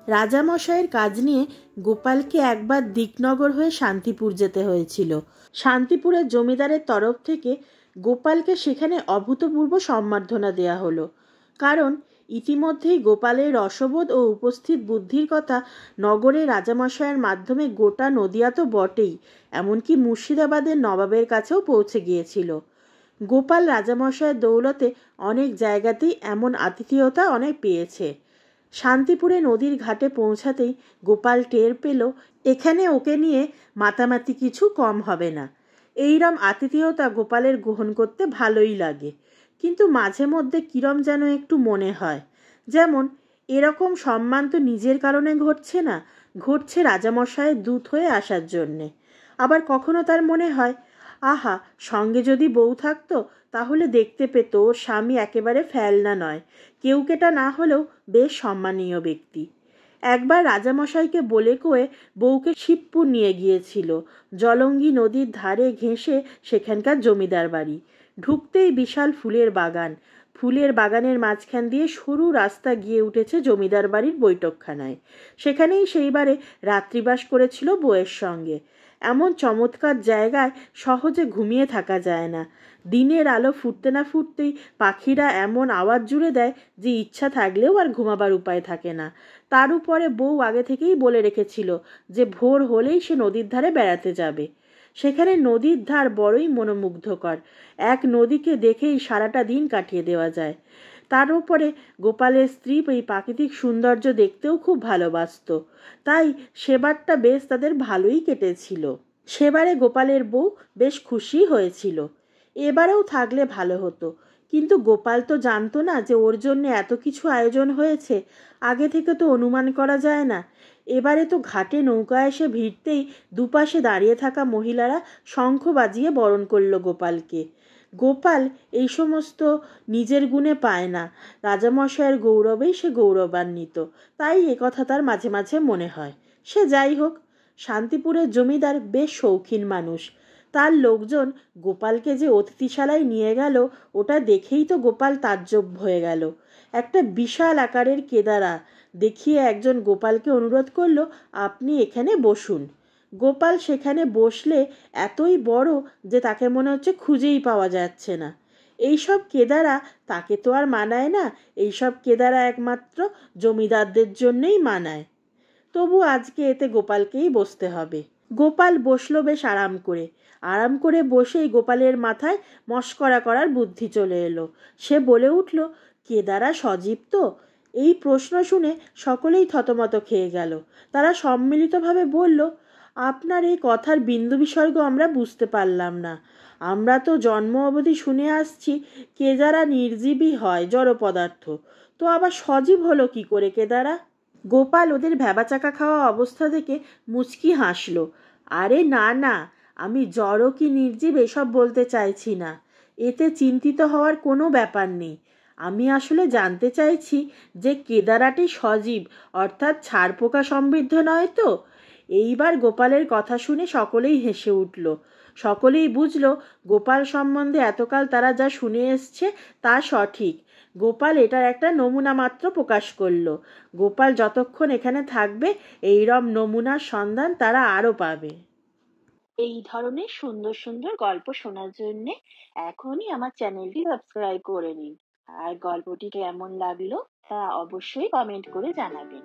রাজামশাইয়ের কাজ নিয়ে গোপালকে একবার দিকনগর হয়ে শান্তিপুর যেতে হয়েছিল। শান্তিপুরের জমিদারের তরফ থেকে গোপালকে সেখানে অভূতপূর্ব সম্বর্ধনা দেয়া হলো। কারণ ইতিমধ্যেই গোপালের রসবোধ ও উপস্থিত বুদ্ধির কথা নগরে রাজামশাইয়ের মাধ্যমে গোটা নদিয়া তো বটেই, এমনকি মুর্শিদাবাদের নবাবের কাছেও পৌঁছে গিয়েছিল। গোপাল রাজামশাইয়ের দৌলতে অনেক জায়গাতেই এমন আতিথেয়তা অনেক পেয়েছে। শান্তিপুরে নদীর ঘাটে পৌঁছাতেই গোপাল টের পেল এখানে ওকে নিয়ে মাতামাতি কিছু কম হবে না। এইরম আতিথেয়তা গোপালের গ্রহণ করতে ভালোই লাগে, কিন্তু মাঝে মধ্যে কিরম যেন একটু মনে হয় যেমন এরকম সম্মান তো নিজের কারণে ঘটছে না, ঘটছে রাজামশাইয়ের দূত হয়ে আসার জন্যে। আবার কখনো তার মনে হয়, আহা, সঙ্গে যদি বউ থাকতো তাহলে দেখতে পেত ওর স্বামী একেবারে ফেলনা নয়, কেউকেটা না হলেও বেশ সম্মানীয় ব্যক্তি। একবার রাজামশাইকে বলে কয়ে বউকে শিবপুর নিয়ে গিয়েছিল। জলঙ্গি নদীর ধারে ঘেঁষে সেখানকার জমিদার বাড়ি। ঢুকতেই বিশাল ফুলের বাগান, ফুলের বাগানের মাঝখান দিয়ে সরু রাস্তা গিয়ে উঠেছে জমিদার বাড়ির বৈঠকখানায়। সেখানেই সেইবারে রাত্রিবাস করেছিল বউয়ের সঙ্গে। এমন চমৎকার জায়গায় সহজে ঘুমিয়ে থাকা যায় না। দিনের আলো ফুটতে না ফুটতেই পাখিরা এমন আওয়াজ জুড়ে দেয় যে ইচ্ছা থাকলেও আর ঘুমাবার উপায় থাকে না। তার উপরে বউ আগে থেকেই বলে রেখেছিল যে ভোর হলেই সে নদীর ধারে বেড়াতে যাবে। সেখানে নদীর ধার বড়ই মনোমুগ্ধকর, এক নদীকে দেখেই সারাটা দিন কাটিয়ে দেওয়া যায়। তার উপরে গোপালের স্ত্রী এই প্রাকৃতিক সৌন্দর্য দেখতেও খুব ভালোবাসত, তাই সেবারটা বেশ তাদের ভালোই কেটেছিল। সেবারে গোপালের বউ বেশ খুশি হয়েছিল। এবারেও থাকলে ভালো হতো, কিন্তু গোপাল তো জানতো না যে ওর জন্য এত কিছু আয়োজন হয়েছে। আগে থেকে তো অনুমান করা যায় না। এবারে তো ঘাটে নৌকা এসে ভিড়তেই দুপাশে দাঁড়িয়ে থাকা মহিলারা শঙ্খ বাজিয়ে বরণ করল গোপালকে। গোপাল এই সমস্ত নিজের গুণে পায় না, রাজামশাইয়ের গৌরবেই সে গৌরবান্বিত, তাই একথা তার মাঝে মাঝে মনে হয়। সে যাই হোক, শান্তিপুরের জমিদার বেশ শৌখিন মানুষ। তার লোকজন গোপালকে যে অতিথিশালায় নিয়ে গেল ওটা দেখেই তো গোপাল তাজ্জব হয়ে গেল। একটা বিশাল আকারের কেদারা দেখিয়ে একজন গোপালকে অনুরোধ করলো, আপনি এখানে বসুন। গোপাল সেখানে বসলে এতই বড় যে তাকে মনে হচ্ছে খুঁজেই পাওয়া যাচ্ছে না। এইসব কেদারা তাকে তো আর মানায় না, এইসব কেদারা একমাত্র জমিদারদের জন্যই মানায়। তবু আজকে এতে গোপালকেই বসতে হবে। গোপাল বসলো বেশ আরাম করে। আরাম করে বসেই গোপালের মাথায় মশকরা করার বুদ্ধি চলে এলো। সে বলে উঠল, কেদারা সজীব তো? এই প্রশ্ন শুনে সকলেই থতমত খেয়ে গেল। তারা সম্মিলিতভাবে বলল, আপনার এই কথার বিন্দু বিসর্গ আমরা বুঝতে পারলাম না। আমরা তো জন্ম অবধি শুনে আসছি কেদারা নির্জীবই হয়, জড় পদার্থ। তো আবার সজীব হলো কি করে কেদারা? গোপাল ওদের ভ্যাবাচাকা খাওয়া অবস্থা দেখে মুচকি হাসল। আরে না না, আমি জড় কি নির্জীব এসব বলতে চাইছি না। এতে চিন্তিত হওয়ার কোনো ব্যাপার নেই। আমি আসলে জানতে চাইছি যে কেদারাটি সজীব অর্থাৎ ছারপোকা সমৃদ্ধ নয় তো? এইবার গোপালের কথা শুনে সকলেই হেসে উঠল। সকলেই বুঝল গোপাল সম্বন্ধে এতকাল তারা যা শুনে এসছে তা সঠিক। গোপাল এটার একটা নমুনা মাত্র প্রকাশ করলো। গোপাল যতক্ষণ এখানে থাকবে এইরম নমুনার সন্ধান তারা আরও পাবে। এই ধরনের সুন্দর সুন্দর গল্প শোনার জন্য এখনই আমার চ্যানেলটি সাবস্ক্রাইব করে নিন। আর গল্পটি কেমন লাগলো তা অবশ্যই কমেন্ট করে জানাবেন।